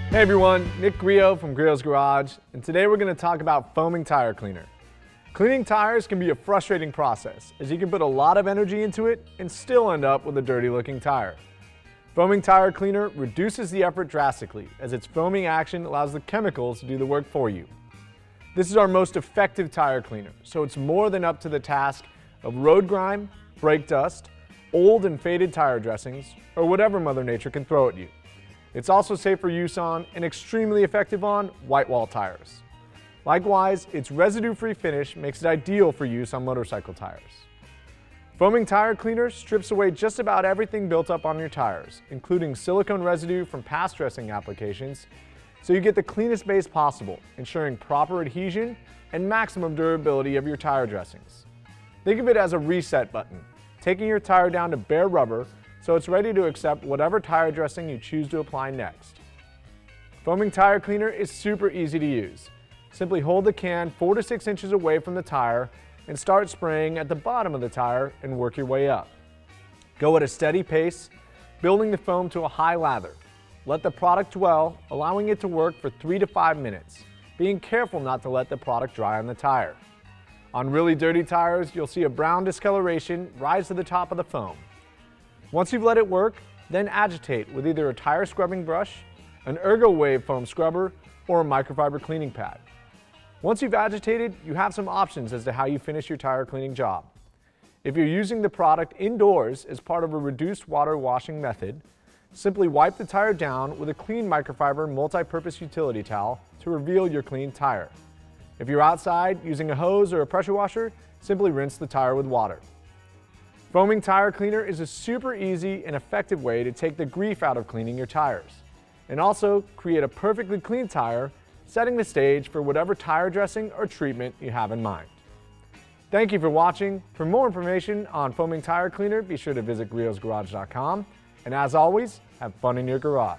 Hey everyone, Nick Griot from Griot's Garage, and today we're going to talk about foaming tire cleaner. Cleaning tires can be a frustrating process, as you can put a lot of energy into it and still end up with a dirty looking tire. Foaming tire cleaner reduces the effort drastically, as its foaming action allows the chemicals to do the work for you. This is our most effective tire cleaner, so it's more than up to the task of road grime, brake dust, old and faded tire dressings, or whatever Mother Nature can throw at you. It's also safe for use on and extremely effective on white wall tires. Likewise, its residue-free finish makes it ideal for use on motorcycle tires. Foaming tire cleaner strips away just about everything built up on your tires, including silicone residue from past dressing applications, so you get the cleanest base possible, ensuring proper adhesion and maximum durability of your tire dressings. Think of it as a reset button, taking your tire down to bare rubber so it's ready to accept whatever tire dressing you choose to apply next. Foaming tire cleaner is super easy to use. Simply hold the can 4 to 6 inches away from the tire and start spraying at the bottom of the tire and work your way up. Go at a steady pace, building the foam to a high lather. Let the product dwell, allowing it to work for 3 to 5 minutes, being careful not to let the product dry on the tire. On really dirty tires, you'll see a brown discoloration rise to the top of the foam. Once you've let it work, then agitate with either a tire scrubbing brush, an ErgoWave foam scrubber, or a microfiber cleaning pad. Once you've agitated, you have some options as to how you finish your tire cleaning job. If you're using the product indoors as part of a reduced water washing method, simply wipe the tire down with a clean microfiber multi-purpose utility towel to reveal your clean tire. If you're outside using a hose or a pressure washer, simply rinse the tire with water. Foaming tire cleaner is a super easy and effective way to take the grief out of cleaning your tires, and also create a perfectly clean tire, setting the stage for whatever tire dressing or treatment you have in mind. Thank you for watching. For more information on foaming tire cleaner, be sure to visit griotsgarage.com, and as always, have fun in your garage.